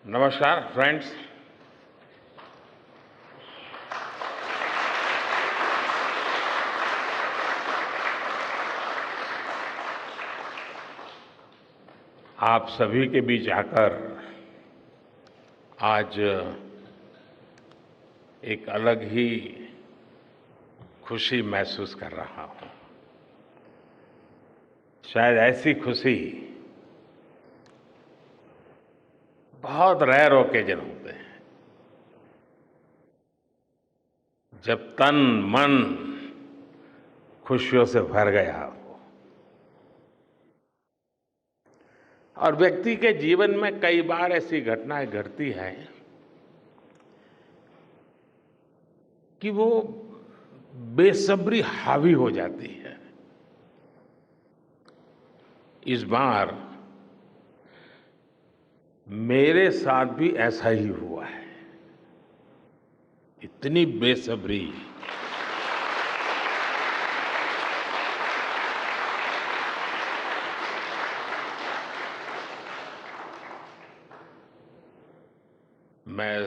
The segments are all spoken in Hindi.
नमस्कार फ्रेंड्स। आप सभी के बीच आकर आज एक अलग ही खुशी महसूस कर रहा हूं। शायद ऐसी खुशी बहुत रेयर ओकेजन होते हैं जब तन मन खुशियों से भर गया हो। और व्यक्ति के जीवन में कई बार ऐसी घटनाएं घटती हैं कि वो बेसब्री हावी हो जाती है। इस बार मेरे साथ भी ऐसा ही हुआ है। इतनी बेसब्री, मैं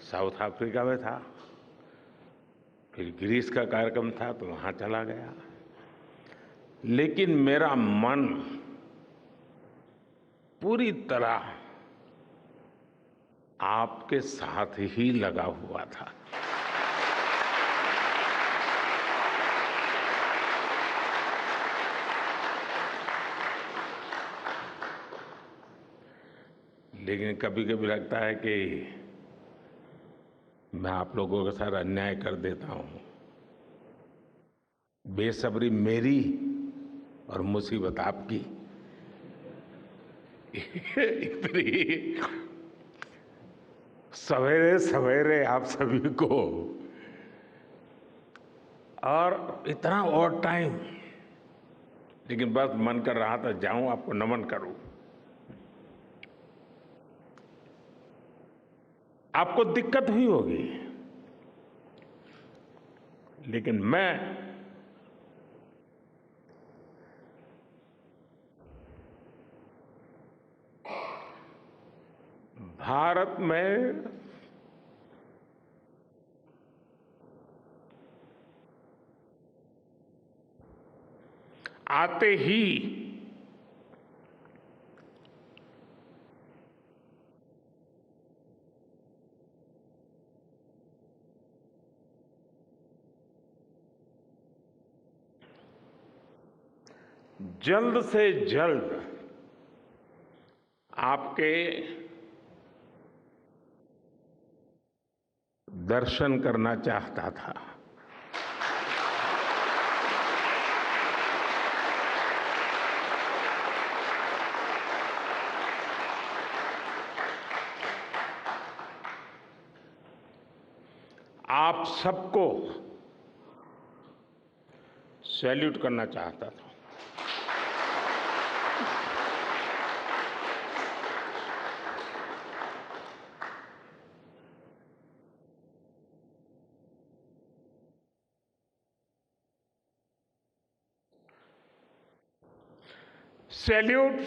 साउथ अफ्रीका में था, फिर ग्रीस का कार्यक्रम था तो वहां चला गया, लेकिन मेरा मन पूरी तरह आपके साथ ही लगा हुआ था। लेकिन कभी कभी लगता है कि मैं आप लोगों के साथ अन्याय कर देता हूं। बेसब्री मेरी और मुसीबत आपकी। इतनी सवेरे सवेरे आप सभी को, और इतना और टाइम, लेकिन बस मन कर रहा था जाऊं आपको नमन करूं। आपको दिक्कत हुई होगी, लेकिन मैं भारत में आते ही जल्द से जल्द आपके दर्शन करना चाहता था। आप सबको सैल्यूट करना चाहता था। सैल्यूट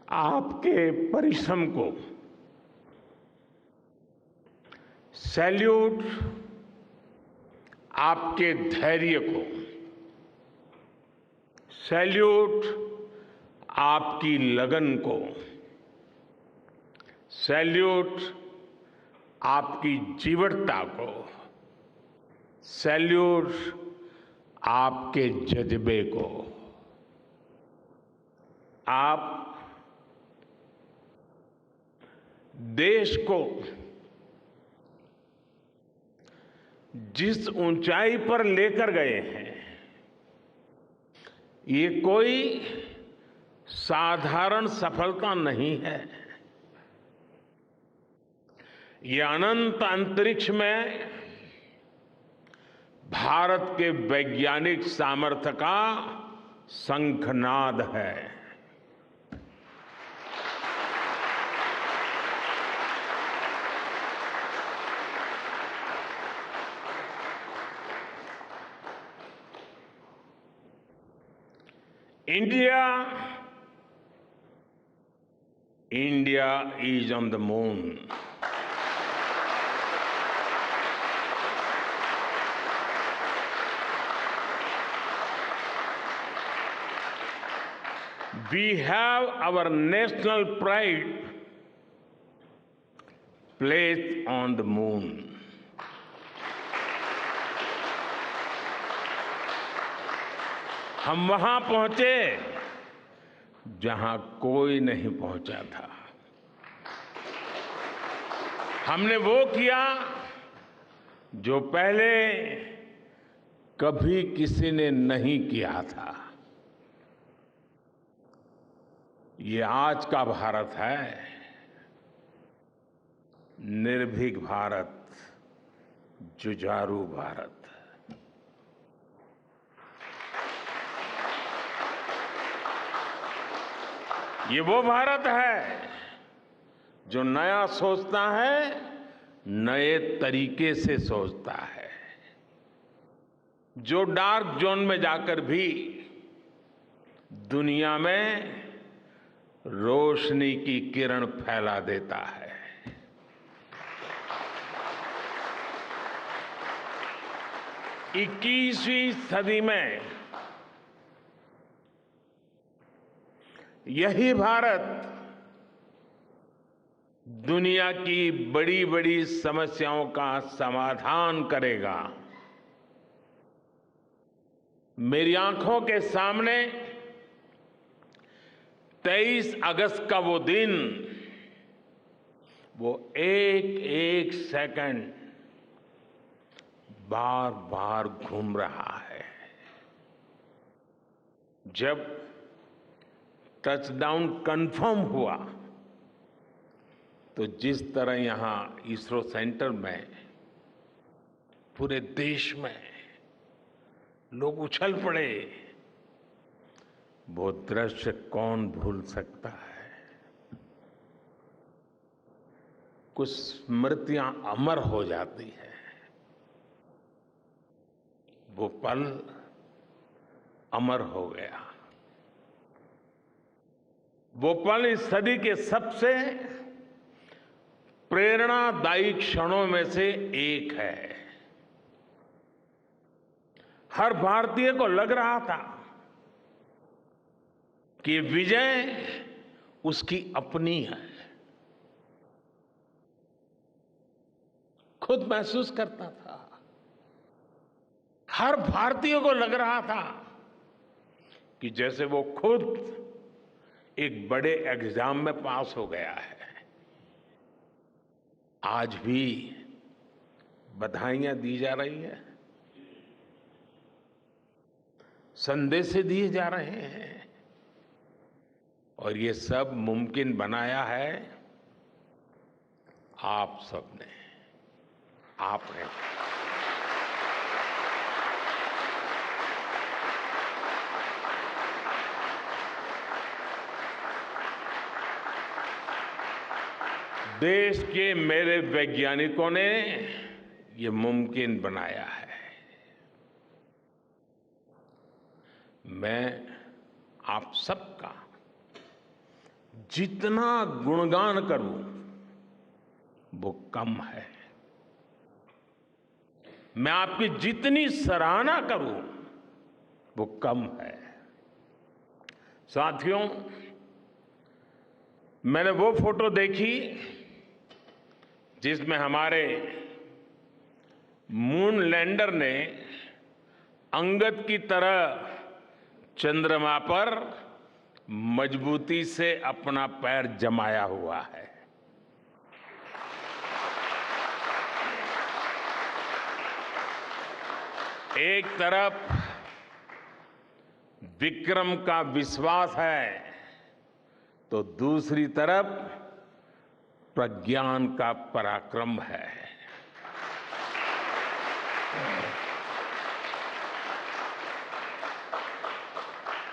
आपके परिश्रम को, सैल्यूट आपके धैर्य को, सैल्यूट आपकी लगन को, सैल्यूट आपकी जीवटता को, सैल्यूट आपके जज्बे को। आप देश को जिस ऊंचाई पर लेकर गए हैं, ये कोई साधारण सफलता नहीं है। ये अनंत अंतरिक्ष में भारत के वैज्ञानिक सामर्थ्य का शंखनाद है। India India is on the moon. We have our national pride placed on the moon. हम वहां पहुंचे जहां कोई नहीं पहुंचा था। हमने वो किया जो पहले कभी किसी ने नहीं किया था। ये आज का भारत है, निर्भीक भारत, जुझारू भारत। ये वो भारत है जो नया सोचता है, नए तरीके से सोचता है, जो डार्क जोन में जाकर भी दुनिया में रोशनी की किरण फैला देता है। 21वीं सदी में यही भारत दुनिया की बड़ी बड़ी समस्याओं का समाधान करेगा। मेरी आंखों के सामने 23 अगस्त का वो दिन, वो एक एक सेकंड बार बार घूम रहा है। जब टचडाउन कंफर्म हुआ तो जिस तरह यहां इसरो सेंटर में पूरे देश में लोग उछल पड़े, वो दृश्य कौन भूल सकता है। कुछ स्मृतियां अमर हो जाती है। वो पल अमर हो गया। वो पल इस सदी के सबसे प्रेरणादायी क्षणों में से एक है। हर भारतीय को लग रहा था कि विजय उसकी अपनी है। खुद महसूस करता था। हर भारतीय को लग रहा था कि जैसे वो खुद एक बड़े एग्जाम में पास हो गया है। आज भी बधाइयां दी जा रही है, संदेश दिए जा रहे हैं, और ये सब मुमकिन बनाया है आप सबने, आपने। देश के मेरे वैज्ञानिकों ने ये मुमकिन बनाया है। मैं आप सबका जितना गुणगान करूं वो कम है। मैं आपकी जितनी सराहना करूं वो कम है। साथियों, मैंने वो फोटो देखी जिसमें हमारे मून लैंडर ने अंगद की तरह चंद्रमा पर मजबूती से अपना पैर जमाया हुआ है। एक तरफ विक्रम का विश्वास है तो दूसरी तरफ प्रज्ञान का पराक्रम है।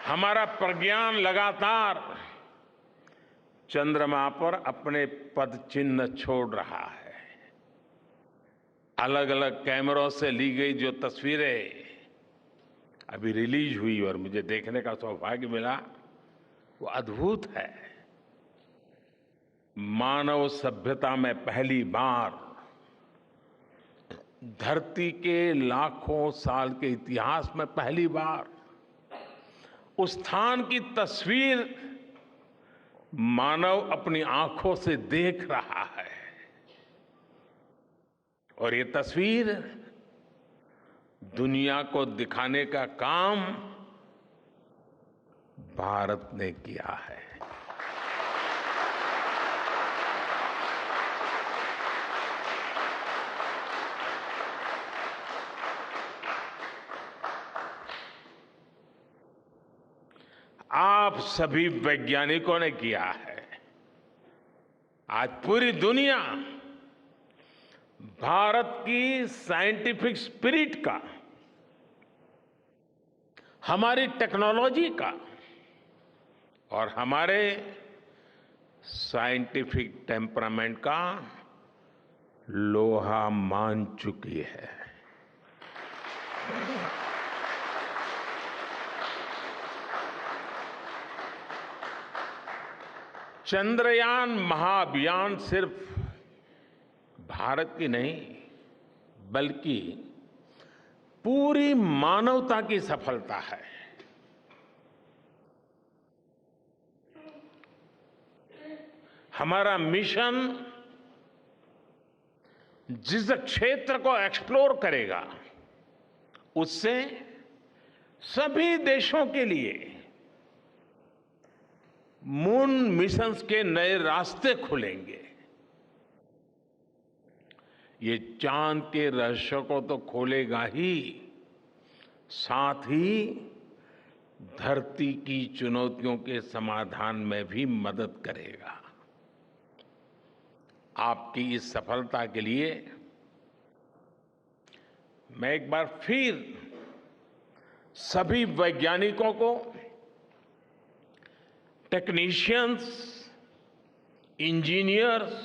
हमारा प्रज्ञान लगातार चंद्रमा पर अपने पद चिन्ह छोड़ रहा है। अलग अलग कैमरों से ली गई जो तस्वीरें अभी रिलीज हुई और मुझे देखने का सौभाग्य मिला, वो अद्भुत है। मानव सभ्यता में पहली बार धरती के लाखों साल के इतिहास में पहली बार उस स्थान की तस्वीर मानव अपनी आंखों से देख रहा है। और ये तस्वीर दुनिया को दिखाने का काम भारत ने किया है। आप सभी वैज्ञानिकों ने किया है। आज पूरी दुनिया भारत की साइंटिफिक स्पिरिट का, हमारी टेक्नोलॉजी का और हमारे साइंटिफिक टेम्परामेंट का लोहा मान चुकी है। चंद्रयान महाअभियान सिर्फ भारत की नहीं बल्कि पूरी मानवता की सफलता है। हमारा मिशन जिस क्षेत्र को एक्सप्लोर करेगा उससे सभी देशों के लिए मून मिशंस के नए रास्ते खुलेंगे। ये चांद के रहस्य को तो खोलेगा ही, साथ ही धरती की चुनौतियों के समाधान में भी मदद करेगा। आपकी इस सफलता के लिए मैं एक बार फिर सभी वैज्ञानिकों को, टेक्नीशियंस, इंजीनियर्स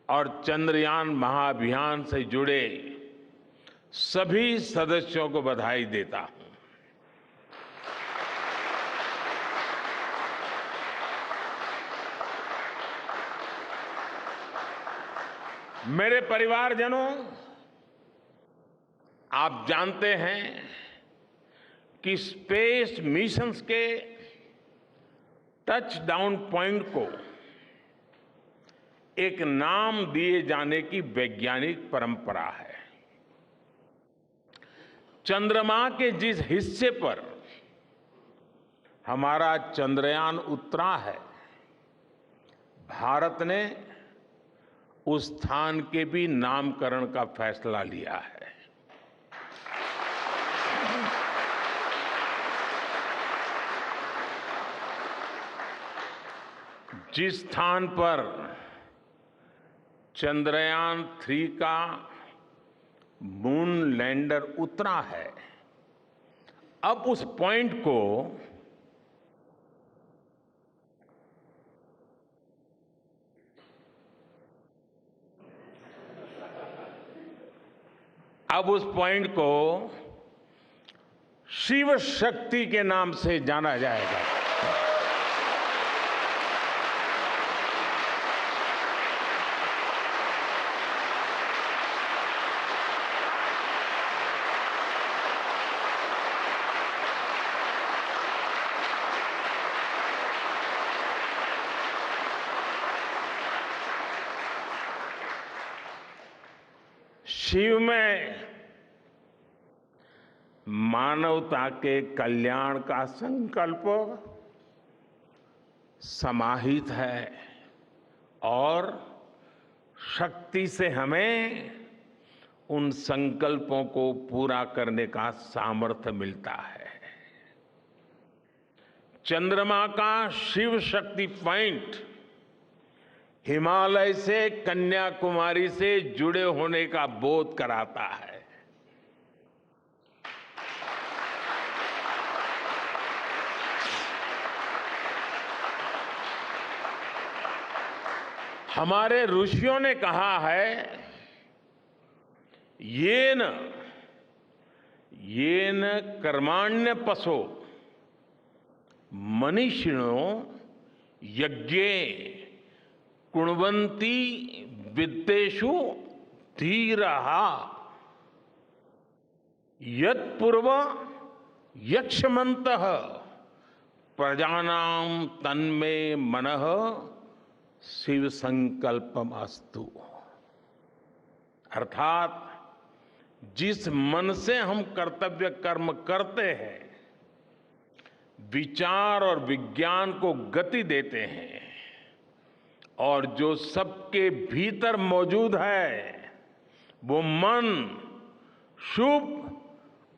और चंद्रयान महाअभियान से जुड़े सभी सदस्यों को बधाई देता हूं। मेरे परिवारजनों, आप जानते हैं कि स्पेस मिशंस के टच डाउन पॉइंट को एक नाम दिए जाने की वैज्ञानिक परंपरा है। चंद्रमा के जिस हिस्से पर हमारा चंद्रयान उतरा है, भारत ने उस स्थान के भी नामकरण का फैसला लिया है। जिस स्थान पर चंद्रयान 3 का मून लैंडर उतरा है, अब उस पॉइंट को शिव शक्ति के नाम से जाना जाएगा। शिव में मानवता के कल्याण का संकल्प समाहित है और शक्ति से हमें उन संकल्पों को पूरा करने का सामर्थ्य मिलता है। चंद्रमा का शिव शक्ति पॉइंट हिमालय से कन्याकुमारी से जुड़े होने का बोध कराता है। हमारे ऋषियों ने कहा है, येन कर्माण्य पशो मनीषिणो यज्ञे कुण्वन्ति वित्तेषु धीरः यत्पूर्व यक्ष्मन्तः प्रजानां तन्मे मनः शिव संकल्पमस्तु। अर्थात जिस मन से हम कर्तव्य कर्म करते हैं, विचार और विज्ञान को गति देते हैं, और जो सबके भीतर मौजूद है, वो मन शुभ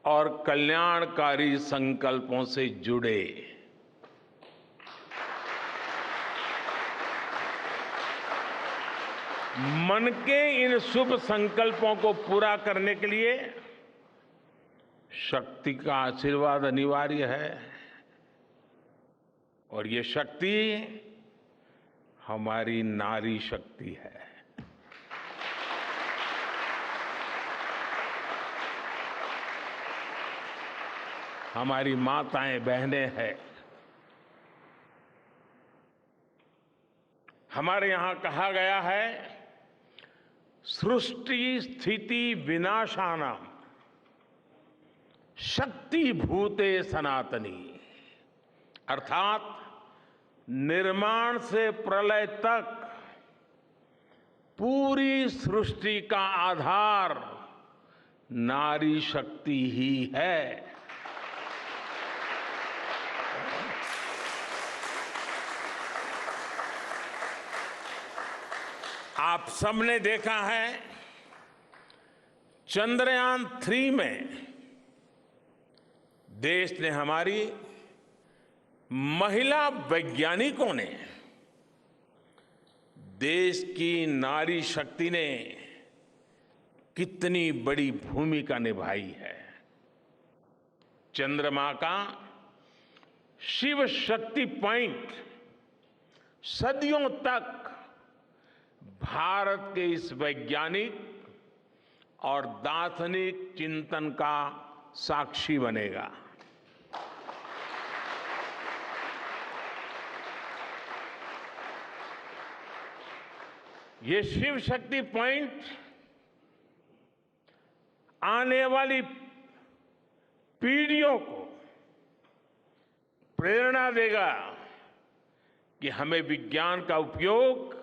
और कल्याणकारी संकल्पों से जुड़े। मन के इन शुभ संकल्पों को पूरा करने के लिए शक्ति का आशीर्वाद अनिवार्य है, और ये शक्ति हमारी नारी शक्ति है। हमारी माताएं बहनें हैं। हमारे यहां कहा गया है, सृष्टि स्थिति विनाशानां शक्ति भूते सनातनी। अर्थात निर्माण से प्रलय तक पूरी सृष्टि का आधार नारी शक्ति ही है। आप सबने देखा है, चंद्रयान 3 में देश ने, हमारी महिला वैज्ञानिकों ने, देश की नारी शक्ति ने कितनी बड़ी भूमिका निभाई है। चंद्रमा का शिव शक्ति पॉइंट सदियों तक भारत के इस वैज्ञानिक और दार्शनिक चिंतन का साक्षी बनेगा। ये शिव शक्ति पॉइंट आने वाली पीढ़ियों को प्रेरणा देगा कि हमें विज्ञान का उपयोग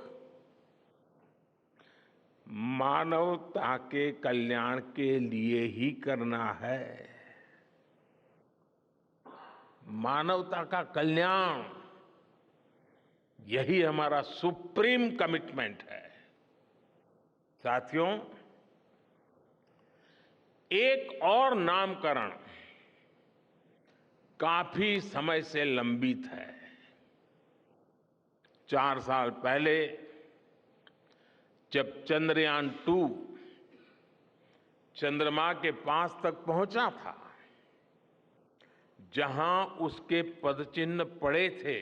मानवता के कल्याण के लिए ही करना है। मानवता का कल्याण, यही हमारा सुप्रीम कमिटमेंट है। साथियों, एक और नामकरण काफी समय से लंबित है। 4 साल पहले जब चंद्रयान 2 चंद्रमा के पास तक पहुंचा था, जहां उसके पदचिन्ह पड़े थे,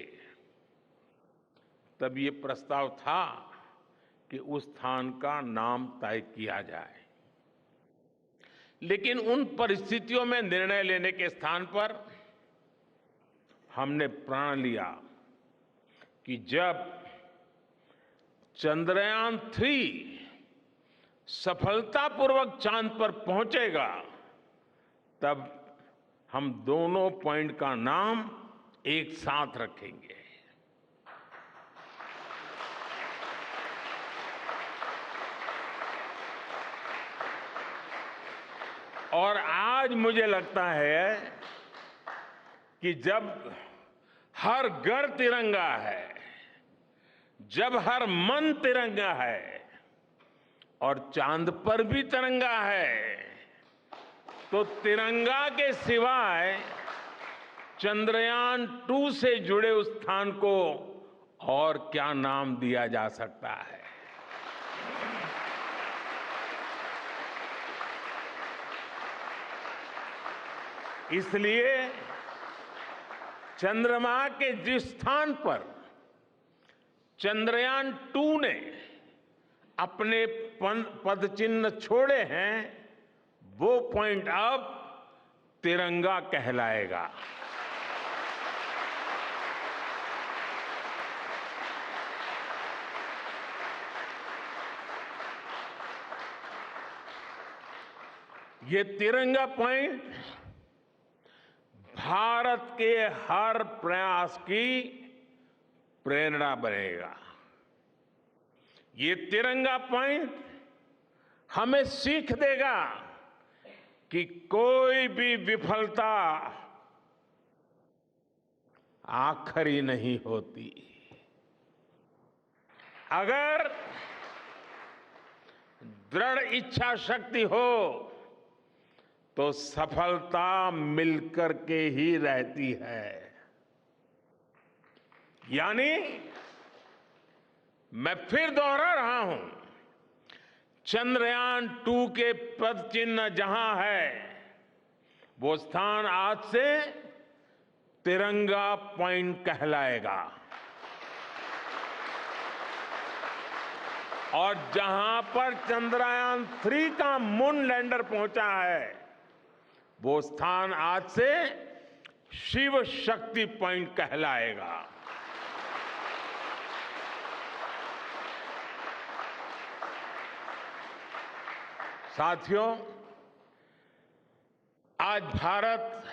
तब ये प्रस्ताव था कि उस स्थान का नाम तय किया जाए। लेकिन उन परिस्थितियों में निर्णय लेने के स्थान पर हमने प्रण लिया कि जब चंद्रयान 3 सफलतापूर्वक चांद पर पहुंचेगा, तब हम दोनों पॉइंट का नाम एक साथ रखेंगे। और आज मुझे लगता है कि जब हर घर तिरंगा है, जब हर मन तिरंगा है और चांद पर भी तिरंगा है, तो तिरंगा के सिवाय चंद्रयान 2 से जुड़े उस स्थान को और क्या नाम दिया जा सकता है। इसलिए चंद्रमा के जिस स्थान पर चंद्रयान 2 ने अपने पदचिन्ह छोड़े हैं, वो पॉइंट अब तिरंगा कहलाएगा। ये तिरंगा पॉइंट भारत के हर प्रयास की प्रेरणा बनेगा। ये तिरंगा पॉइंट हमें सीख देगा कि कोई भी विफलता आखिरी नहीं होती। अगर दृढ़ इच्छा शक्ति हो तो सफलता मिलकर के ही रहती है। यानी मैं फिर दोहरा रहा हूं, चंद्रयान-2 के पद चिन्ह जहां है, वो स्थान आज से तिरंगा पॉइंट कहलाएगा। और जहां पर चंद्रयान-3 का मून लैंडर पहुंचा है, वो स्थान आज से शिव शक्ति पॉइंट कहलाएगा। साथियों, आज भारत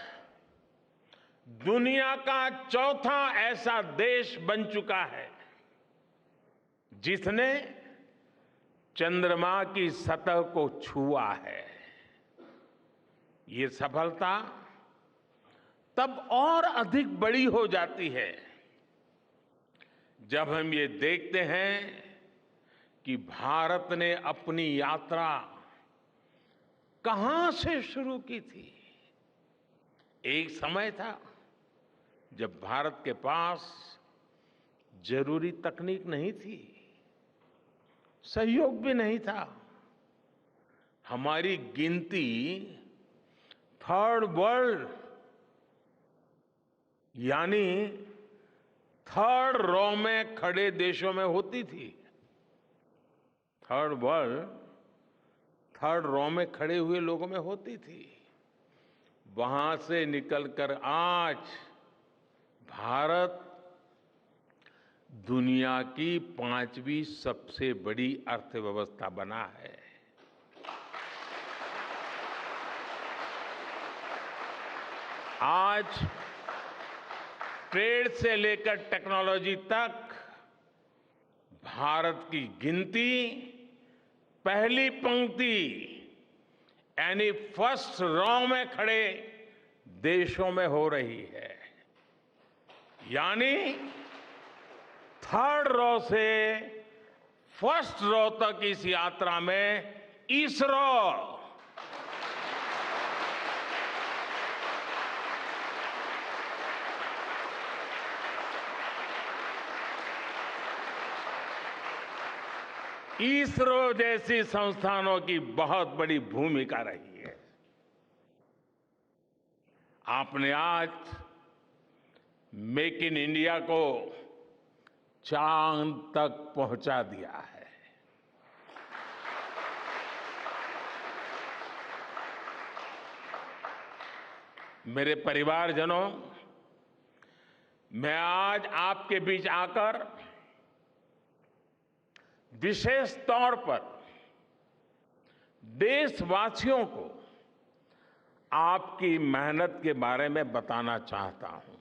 दुनिया का चौथा ऐसा देश बन चुका है जिसने चंद्रमा की सतह को छुआ है। ये सफलता तब और अधिक बड़ी हो जाती है जब हम ये देखते हैं कि भारत ने अपनी यात्रा कहां से शुरू की थी। एक समय था जब भारत के पास जरूरी तकनीक नहीं थी, सहयोग भी नहीं था। हमारी गिनती थर्ड वर्ल्ड यानी थर्ड रो में खड़े देशों में होती थी। थर्ड वर्ल्ड थर्ड रो में खड़े हुए लोगों में होती थी। वहां से निकलकर आज भारत दुनिया की 5वीं सबसे बड़ी अर्थव्यवस्था बना है। आज ट्रेड से लेकर टेक्नोलॉजी तक भारत की गिनती पहली पंक्ति यानी फर्स्ट रो में खड़े देशों में हो रही है। यानी थर्ड रो से फर्स्ट रो तक इस यात्रा में इसरो जैसी संस्थानों की बहुत बड़ी भूमिका रही है। आपने आज मेक इन इंडिया को चांद तक पहुंचा दिया है। मेरे परिवारजनों, मैं आज आपके बीच आकर विशेष तौर पर देशवासियों को आपकी मेहनत के बारे में बताना चाहता हूं।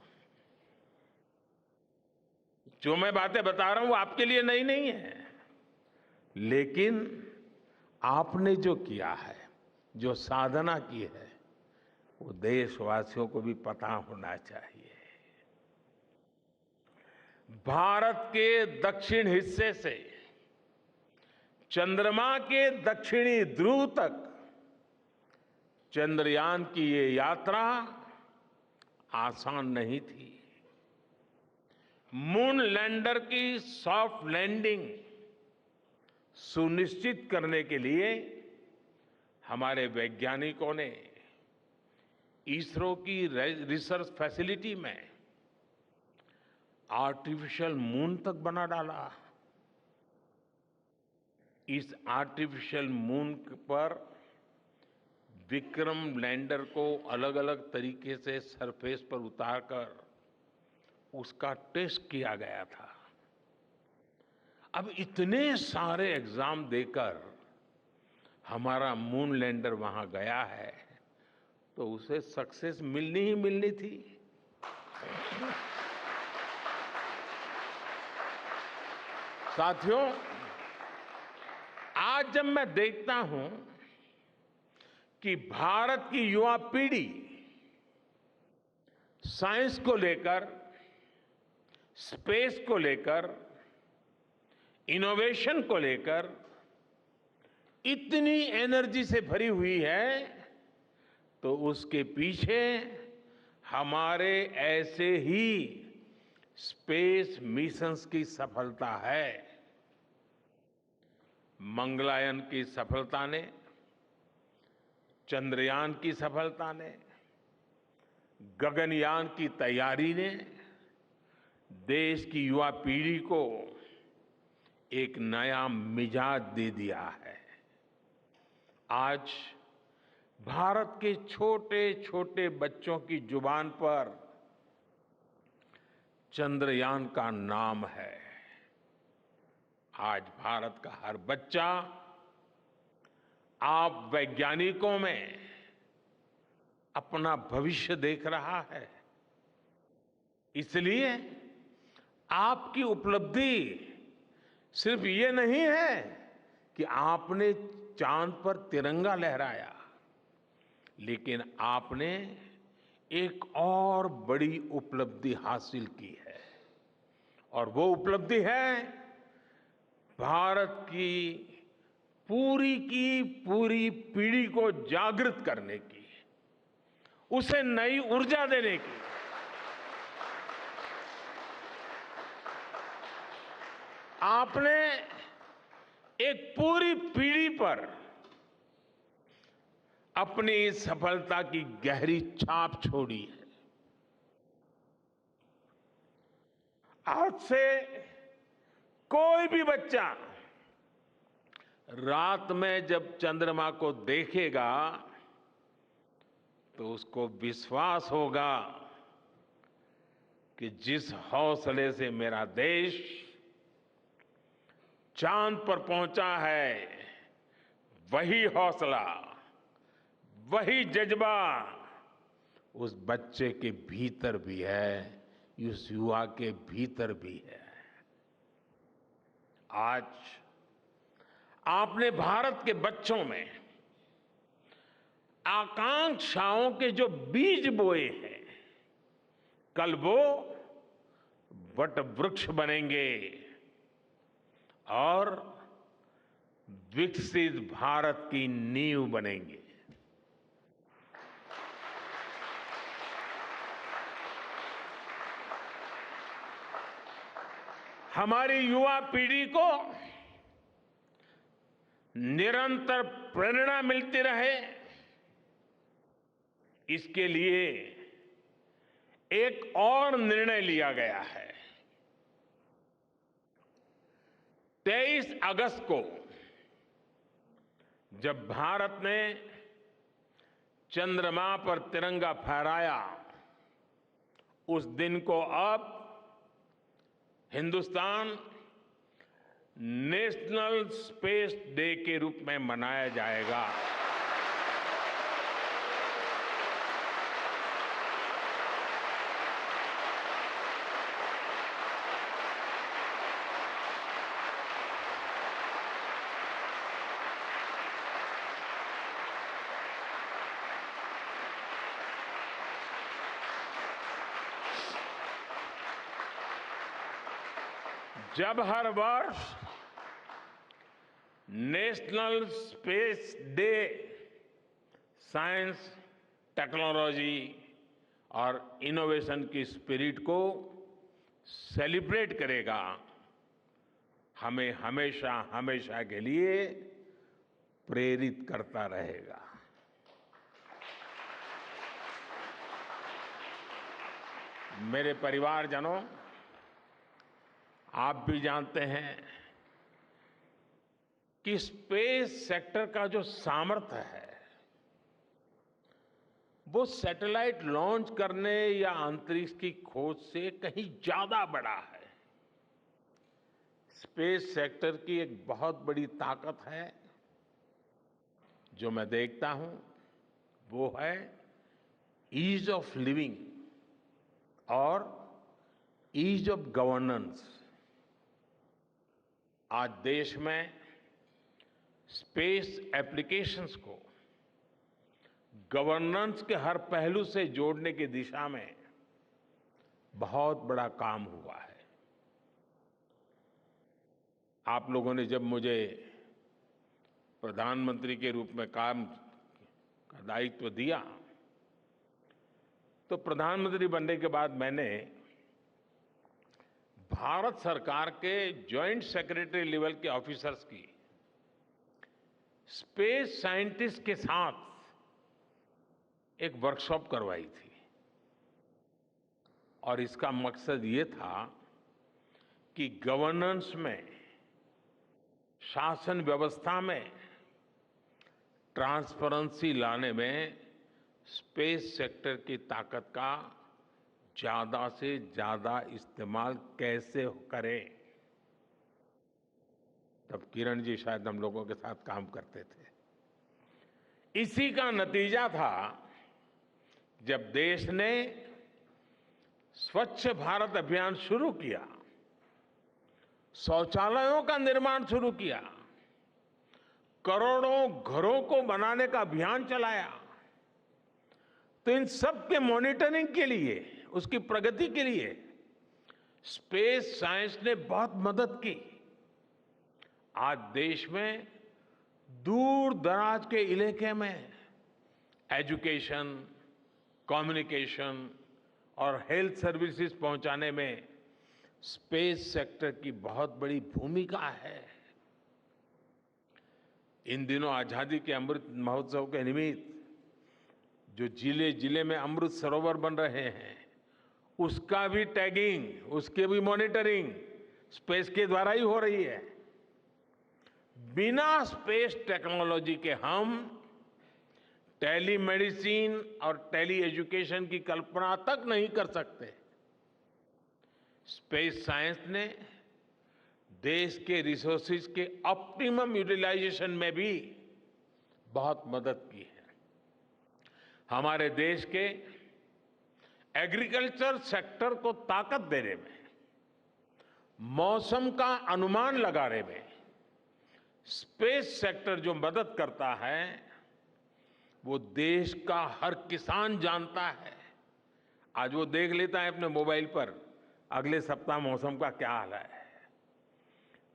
जो मैं बातें बता रहा हूं वो आपके लिए नई नहीं है, लेकिन आपने जो किया है, जो साधना की है, वो देशवासियों को भी पता होना चाहिए। भारत के दक्षिण हिस्से से चंद्रमा के दक्षिणी ध्रुव तक चंद्रयान की ये यात्रा आसान नहीं थी। मून लैंडर की सॉफ्ट लैंडिंग सुनिश्चित करने के लिए हमारे वैज्ञानिकों ने इसरो की रिसर्च फैसिलिटी में आर्टिफिशियल मून तक बना डाला। इस आर्टिफिशियल मून पर विक्रम लैंडर को अलग अलग तरीके से सरफेस पर उतारकर उसका टेस्ट किया गया था। अब इतने सारे एग्जाम देकर हमारा मून लैंडर वहां गया है तो उसे सक्सेस मिलनी ही मिलनी थी। साथियों, आज जब मैं देखता हूं कि भारत की युवा पीढ़ी साइंस को लेकर, स्पेस को लेकर, इनोवेशन को लेकर इतनी एनर्जी से भरी हुई है, तो उसके पीछे हमारे ऐसे ही स्पेस मिशंस की सफलता है। मंगलयान की सफलता ने, चंद्रयान की सफलता ने, गगनयान की तैयारी ने देश की युवा पीढ़ी को एक नया मिजाज दे दिया है। आज भारत के छोटे छोटे बच्चों की जुबान पर चंद्रयान का नाम है। आज भारत का हर बच्चा आप वैज्ञानिकों में अपना भविष्य देख रहा है। इसलिए आपकी उपलब्धि सिर्फ ये नहीं है कि आपने चांद पर तिरंगा लहराया, लेकिन आपने एक और बड़ी उपलब्धि हासिल की है, और वो उपलब्धि है भारत की पूरी पीढ़ी को जागृत करने की, उसे नई ऊर्जा देने की। आपने एक पूरी पीढ़ी पर अपनी सफलता की गहरी छाप छोड़ी है। आज से कोई भी बच्चा रात में जब चंद्रमा को देखेगा तो उसको विश्वास होगा कि जिस हौसले से मेरा देश चांद पर पहुंचा है, वही हौसला, वही जज्बा उस बच्चे के भीतर भी है, उस युवा के भीतर भी है। आज आपने भारत के बच्चों में आकांक्षाओं के जो बीज बोए हैं, कल वो वट वृक्ष बनेंगे और विकसित भारत की नींव बनेंगे। हमारी युवा पीढ़ी को निरंतर प्रेरणा मिलती रहे, इसके लिए एक और निर्णय लिया गया है। 23 अगस्त को जब भारत ने चंद्रमा पर तिरंगा फहराया, उस दिन को अब हिंदुस्तान नेशनल स्पेस डे के रूप में मनाया जाएगा। जब हर वर्ष national space day science, technology और इनोवेशन की स्पिरिट को सेलिब्रेट करेगा, हमें हमेशा हमेशा के लिए प्रेरित करता रहेगा। मेरे परिवारजनों, आप भी जानते हैं कि स्पेस सेक्टर का जो सामर्थ्य है, वो सैटेलाइट लॉन्च करने या अंतरिक्ष की खोज से कहीं ज्यादा बड़ा है। स्पेस सेक्टर की एक बहुत बड़ी ताकत है जो मैं देखता हूं वो है ईज ऑफ लिविंग और ईज ऑफ गवर्नेंस। आज देश में स्पेस एप्लीकेशंस को गवर्नेंस के हर पहलू से जोड़ने की दिशा में बहुत बड़ा काम हुआ है। आप लोगों ने जब मुझे प्रधानमंत्री के रूप में काम का दायित्व दिया तो प्रधानमंत्री बनने के बाद मैंने भारत सरकार के जॉइंट सेक्रेटरी लेवल के ऑफिसर्स की स्पेस साइंटिस्ट के साथ एक वर्कशॉप करवाई थी और इसका मकसद ये था कि गवर्नेंस में, शासन व्यवस्था में ट्रांसपेरेंसी लाने में स्पेस सेक्टर की ताकत का ज्यादा से ज्यादा इस्तेमाल कैसे करें। तब किरण जी शायद हम लोगों के साथ काम करते थे। इसी का नतीजा था जब देश ने स्वच्छ भारत अभियान शुरू किया, शौचालयों का निर्माण शुरू किया, करोड़ों घरों को बनाने का अभियान चलाया, तो इन सब के मॉनिटरिंग के लिए, उसकी प्रगति के लिए स्पेस साइंस ने बहुत मदद की। आज देश में दूर दराज के इलाके में एजुकेशन, कम्युनिकेशन और हेल्थ सर्विसेज पहुंचाने में स्पेस सेक्टर की बहुत बड़ी भूमिका है। इन दिनों आजादी के अमृत महोत्सव के निमित्त जो जिले जिले में अमृत सरोवर बन रहे हैं, उसका भी टैगिंग, उसकी भी मॉनिटरिंग स्पेस के द्वारा ही हो रही है। बिना स्पेस टेक्नोलॉजी के हम टेलीमेडिसिन और टेली एजुकेशन की कल्पना तक नहीं कर सकते। स्पेस साइंस ने देश के रिसोर्सेज के ऑप्टिमम यूटिलाइजेशन में भी बहुत मदद की है। हमारे देश के एग्रीकल्चर सेक्टर को ताकत देने में, मौसम का अनुमान लगाने में स्पेस सेक्टर जो मदद करता है वो देश का हर किसान जानता है। आज वो देख लेता है अपने मोबाइल पर अगले सप्ताह मौसम का क्या हाल है।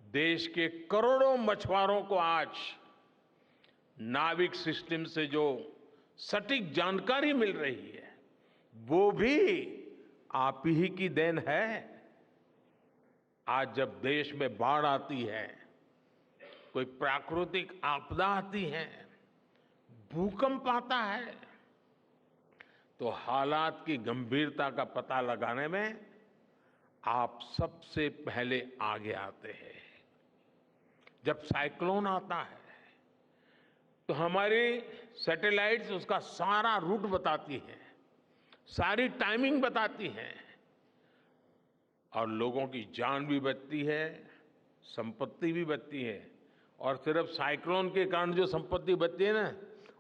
देश के करोड़ों मछुआरों को आज नाविक सिस्टम से जो सटीक जानकारी मिल रही है वो भी आप ही की देन है। आज जब देश में बाढ़ आती है, कोई प्राकृतिक आपदा आती है, भूकंप आता है, तो हालात की गंभीरता का पता लगाने में आप सबसे पहले आगे आते हैं। जब साइक्लोन आता है तो हमारी सैटेलाइट्स उसका सारा रूट बताती हैं, सारी टाइमिंग बताती हैं और लोगों की जान भी बचती है, संपत्ति भी बचती है। और सिर्फ साइक्लोन के कारण जो संपत्ति बचती है ना,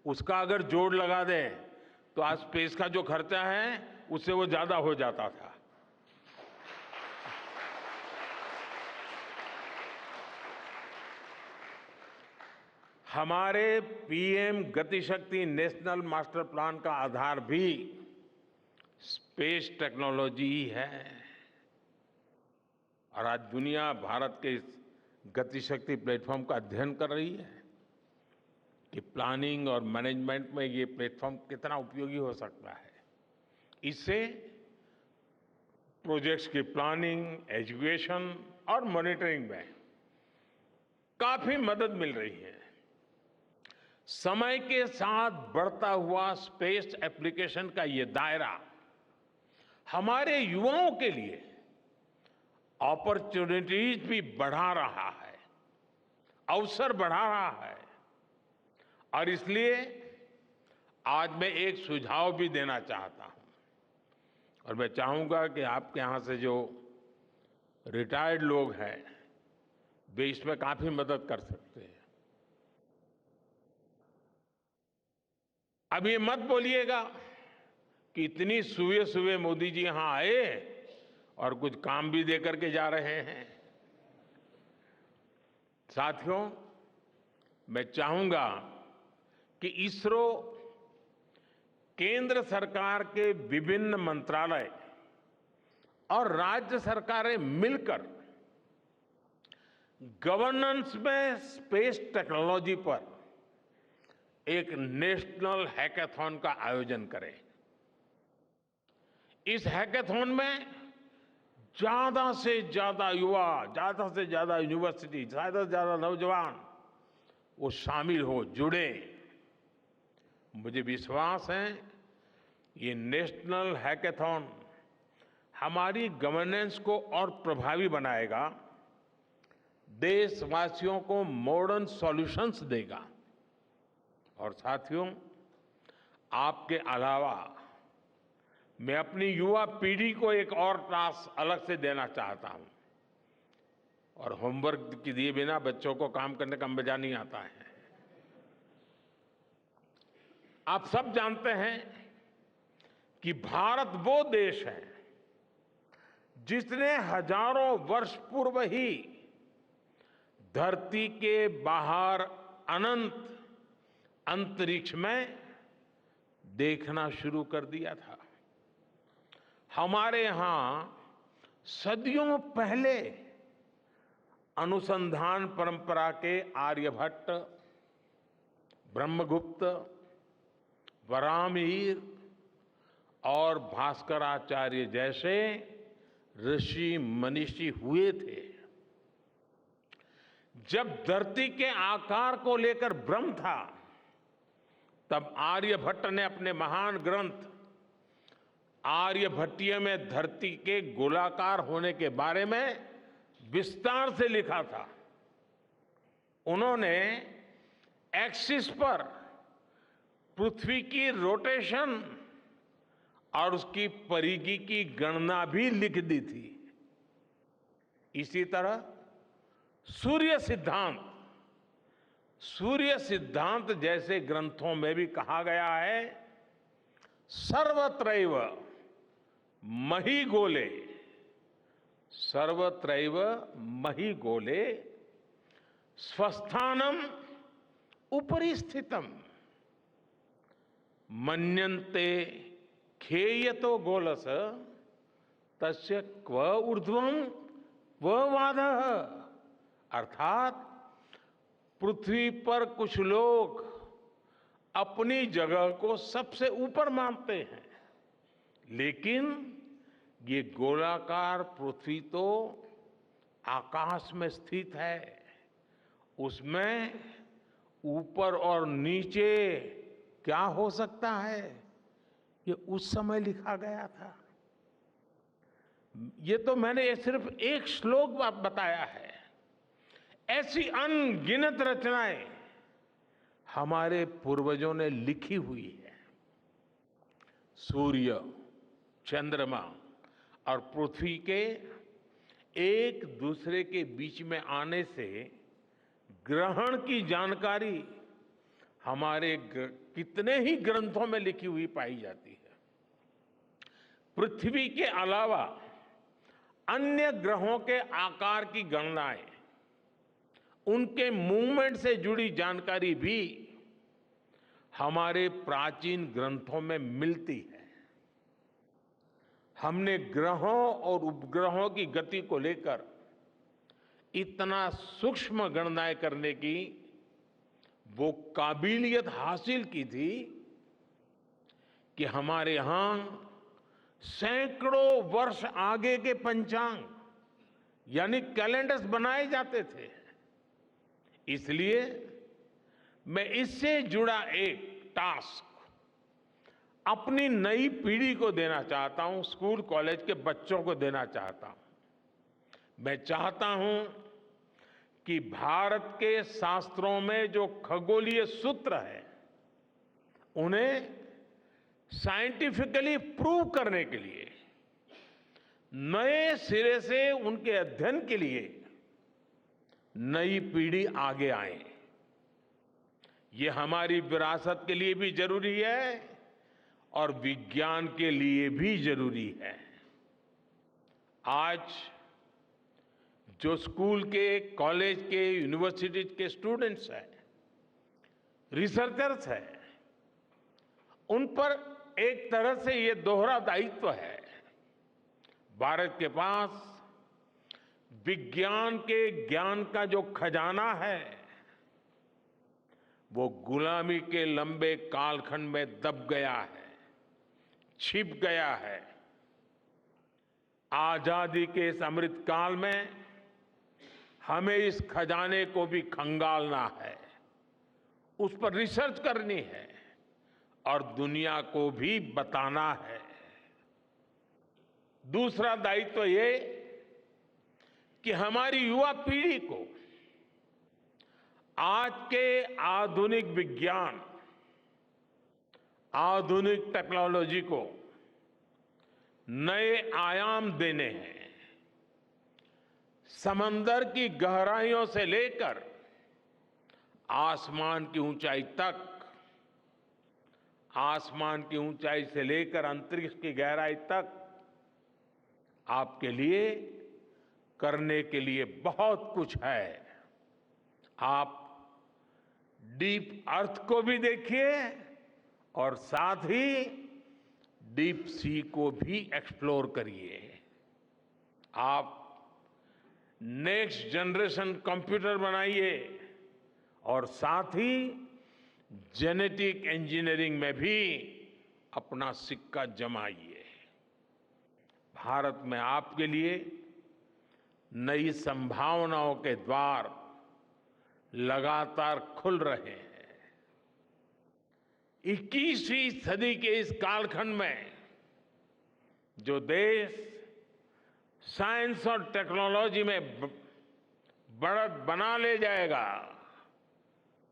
उसका अगर जोड़ लगा दें तो आज स्पेस का जो खर्चा है उससे वो ज्यादा हो जाता था। हमारे PM Gatishakti national master plan का आधार भी स्पेस टेक्नोलॉजी ही है। और आज दुनिया भारत के इस गतिशक्ति प्लेटफॉर्म का अध्ययन कर रही है कि प्लानिंग और मैनेजमेंट में ये प्लेटफॉर्म कितना उपयोगी हो सकता है। इससे प्रोजेक्ट्स की प्लानिंग, एजुकेशन और मॉनिटरिंग में काफी मदद मिल रही है। समय के साथ बढ़ता हुआ स्पेस एप्लीकेशन का ये दायरा हमारे युवाओं के लिए अपॉर्चुनिटीज भी बढ़ा रहा है, अवसर बढ़ा रहा है। और इसलिए आज मैं एक सुझाव भी देना चाहता हूं और मैं चाहूंगा कि आपके यहां से जो रिटायर्ड लोग हैं वे इसमें काफी मदद कर सकते हैं। अब ये मत बोलिएगा कि इतनी सुबह सुबह मोदी जी यहां आए और कुछ काम भी दे करके जा रहे हैं। साथियों, मैं चाहूंगा कि इसरो, केंद्र सरकार के विभिन्न मंत्रालय और राज्य सरकारें मिलकर गवर्नेंस में स्पेस टेक्नोलॉजी पर एक नेशनल हैकाथॉन का आयोजन करें। इस हैकाथॉन में ज्यादा से ज्यादा युवा, ज्यादा से ज्यादा यूनिवर्सिटी, ज्यादा से ज्यादा नौजवान वो शामिल हो, जुड़े। मुझे विश्वास है ये नेशनल हैकाथॉन हमारी गवर्नेंस को और प्रभावी बनाएगा, देशवासियों को मॉडर्न सॉल्यूशंस देगा। और साथियों, आपके अलावा मैं अपनी युवा पीढ़ी को एक और टास्क अलग से देना चाहता हूं। और होमवर्क के दिए बिना बच्चों को काम करने का मजा नहीं आता है। आप सब जानते हैं कि भारत वो देश है जिसने हजारों वर्ष पूर्व ही धरती के बाहर अनंत अंतरिक्ष में देखना शुरू कर दिया था। हमारे यहां सदियों पहले अनुसंधान परंपरा के आर्यभट्ट, ब्रह्मगुप्त, वराहमिहिर और भास्कराचार्य जैसे ऋषि मनीषी हुए थे। जब धरती के आकार को लेकर भ्रम था, तब आर्यभट्ट ने अपने महान ग्रंथ आर्यभट्टीय में धरती के गोलाकार होने के बारे में विस्तार से लिखा था। उन्होंने एक्सिस पर पृथ्वी की रोटेशन और उसकी परिधि की गणना भी लिख दी थी। इसी तरह सूर्य सिद्धांत जैसे ग्रंथों में भी कहा गया है, सर्वत्रैव महिगोले, सर्वत्रैव महिगोले स्वस्थानम उपरि स्थितम मन्यन्ते खेयतो गोलस तस्य क्व ऊर्ध्वं क्व वादः। अर्थात पृथ्वी पर कुछ लोग अपनी जगह को सबसे ऊपर मानते हैं, लेकिन ये गोलाकार पृथ्वी तो आकाश में स्थित है। उसमें ऊपर और नीचे क्या हो सकता है, ये उस समय लिखा गया था। ये तो मैंने सिर्फ एक श्लोक बताया है। ऐसी अनगिनत रचनाएं हमारे पूर्वजों ने लिखी हुई है। सूर्य, चंद्रमा और पृथ्वी के एक दूसरे के बीच में आने से ग्रहण की जानकारी हमारे कितने ही ग्रंथों में लिखी हुई पाई जाती है। पृथ्वी के अलावा अन्य ग्रहों के आकार की गणनाएं, उनके मूवमेंट से जुड़ी जानकारी भी हमारे प्राचीन ग्रंथों में मिलती है। हमने ग्रहों और उपग्रहों की गति को लेकर इतना सूक्ष्म गणनाएं करने की वो काबिलियत हासिल की थी कि हमारे यहां सैकड़ों वर्ष आगे के पंचांग यानी कैलेंडर्स बनाए जाते थे। इसलिए मैं इससे जुड़ा एक टास्क अपनी नई पीढ़ी को देना चाहता हूं, स्कूल कॉलेज के बच्चों को देना चाहता हूं। मैं चाहता हूं कि भारत के शास्त्रों में जो खगोलीय सूत्र है, उन्हें साइंटिफिकली प्रूव करने के लिए, नए सिरे से उनके अध्ययन के लिए नई पीढ़ी आगे आए। ये हमारी विरासत के लिए भी जरूरी है और विज्ञान के लिए भी जरूरी है। आज जो स्कूल के, कॉलेज के, यूनिवर्सिटी के स्टूडेंट्स हैं, रिसर्चर्स हैं, उन पर एक तरह से ये दोहरा दायित्व है। भारत के पास विज्ञान के ज्ञान का जो खजाना है, वो गुलामी के लंबे कालखंड में दब गया है, छिप गया है। आजादी के इस अमृत काल में हमें इस खजाने को भी खंगालना है, उस पर रिसर्च करनी है और दुनिया को भी बताना है। दूसरा दायित्व ये कि हमारी युवा पीढ़ी को आज के आधुनिक विज्ञान, आधुनिक टेक्नोलॉजी को नए आयाम देने हैं। समंदर की गहराइयों से लेकर आसमान की ऊंचाई तक, आसमान की ऊंचाई से लेकर अंतरिक्ष की गहराई तक आपके लिए करने के लिए बहुत कुछ है। आप डीप अर्थ को भी देखिए और साथ ही डीप सी को भी एक्सप्लोर करिए। आप नेक्स्ट जनरेशन कंप्यूटर बनाइए और साथ ही जेनेटिक इंजीनियरिंग में भी अपना सिक्का जमाइए। भारत में आपके लिए नई संभावनाओं के द्वार लगातार खुल रहे हैं। 21वीं सदी के इस कालखंड में जो देश साइंस और टेक्नोलॉजी में बढ़त बना ले जाएगा,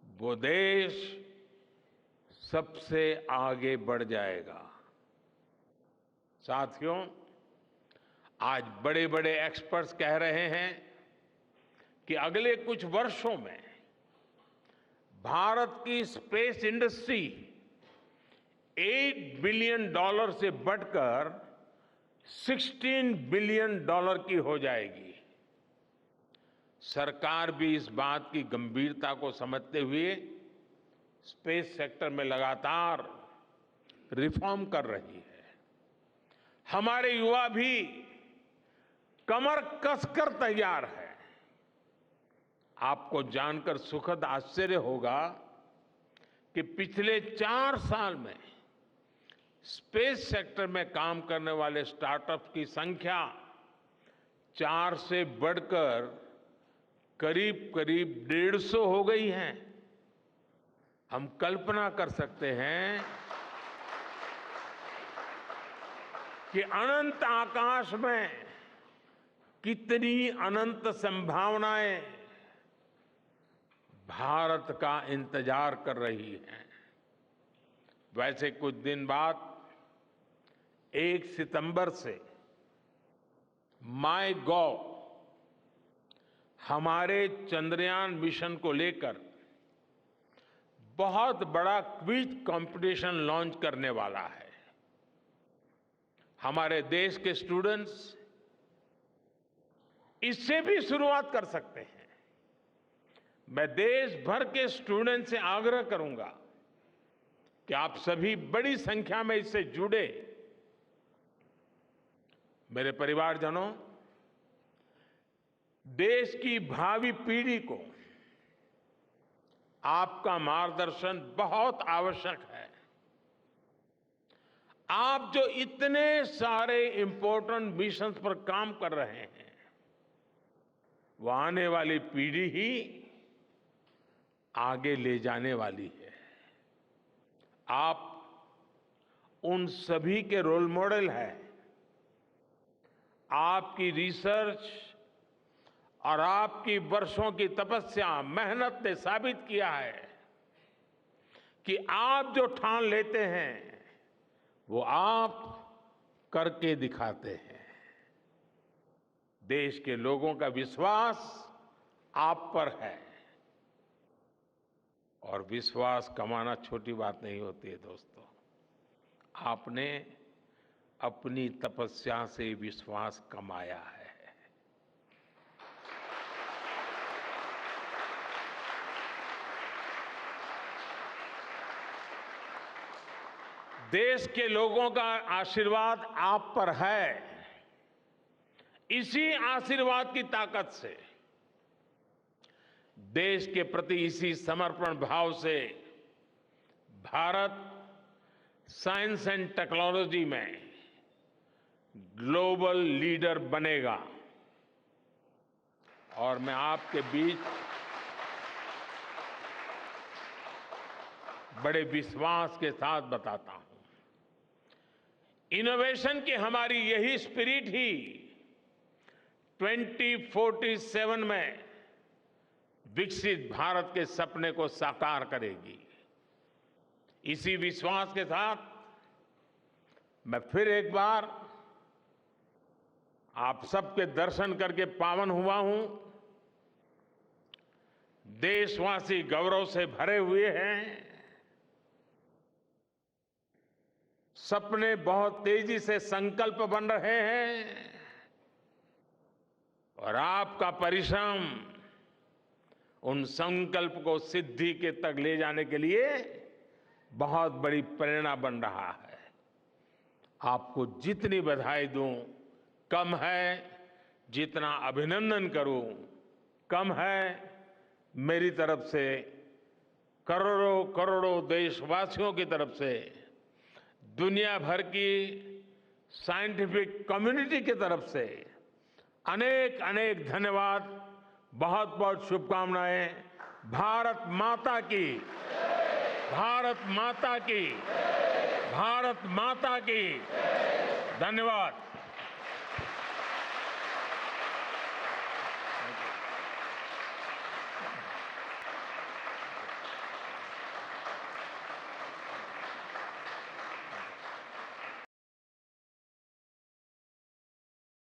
वो देश सबसे आगे बढ़ जाएगा। साथियों, आज बड़े बड़े एक्सपर्ट्स कह रहे हैं कि अगले कुछ वर्षों में भारत की स्पेस इंडस्ट्री $8 बिलियन से बढ़कर $16 बिलियन की हो जाएगी। सरकार भी इस बात की गंभीरता को समझते हुए स्पेस सेक्टर में लगातार रिफॉर्म कर रही है। हमारे युवा भी कमर कसकर तैयार है। आपको जानकर सुखद आश्चर्य होगा कि पिछले 4 साल में स्पेस सेक्टर में काम करने वाले स्टार्टअप्स की संख्या 4 से बढ़कर करीब करीब 150 हो गई है। हम कल्पना कर सकते हैं कि अनंत आकाश में कितनी अनंत संभावनाएं भारत का इंतजार कर रही हैं। वैसे कुछ दिन बाद 1 सितंबर से माईगॉव हमारे चंद्रयान मिशन को लेकर बहुत बड़ा क्विज कंपटीशन लॉन्च करने वाला है। हमारे देश के स्टूडेंट्स इससे भी शुरुआत कर सकते हैं। मैं देश भर के स्टूडेंट से आग्रह करूंगा कि आप सभी बड़ी संख्या में इससे जुड़े। मेरे परिवारजनों, देश की भावी पीढ़ी को आपका मार्गदर्शन बहुत आवश्यक है। आप जो इतने सारे इंपॉर्टेंट मिशंस पर काम कर रहे हैं, वो आने वाली पीढ़ी ही आगे ले जाने वाली है। आप उन सभी के रोल मॉडल हैं। आपकी रिसर्च और आपकी वर्षों की तपस्या, मेहनत ने साबित किया है कि आप जो ठान लेते हैं वो आप करके दिखाते हैं। देश के लोगों का विश्वास आप पर है और विश्वास कमाना छोटी बात नहीं होती है दोस्तों। आपने अपनी तपस्या से विश्वास कमाया है। देश के लोगों का आशीर्वाद आप पर है। इसी आशीर्वाद की ताकत से, देश के प्रति इसी समर्पण भाव से भारत साइंस एंड टेक्नोलॉजी में ग्लोबल लीडर बनेगा। और मैं आपके बीच बड़े विश्वास के साथ बताता हूं, इनोवेशन की हमारी यही स्पिरिट ही 2047 में विकसित भारत के सपने को साकार करेगी। इसी विश्वास के साथ मैं फिर एक बार आप सबके दर्शन करके पावन हुआ हूं। देशवासी गौरव से भरे हुए हैं। सपने बहुत तेजी से संकल्प बन रहे हैं और आपका परिश्रम उन संकल्प को सिद्धि के तक ले जाने के लिए बहुत बड़ी प्रेरणा बन रहा है। आपको जितनी बधाई दूं कम है, जितना अभिनंदन करूं कम है। मेरी तरफ से करोड़ों करोड़ों देशवासियों की तरफ से, दुनिया भर की साइंटिफिक कम्युनिटी की तरफ से अनेक अनेक धन्यवाद, बहुत बहुत शुभकामनाएं। भारत माता की, भारत माता की, भारत माता की। धन्यवाद।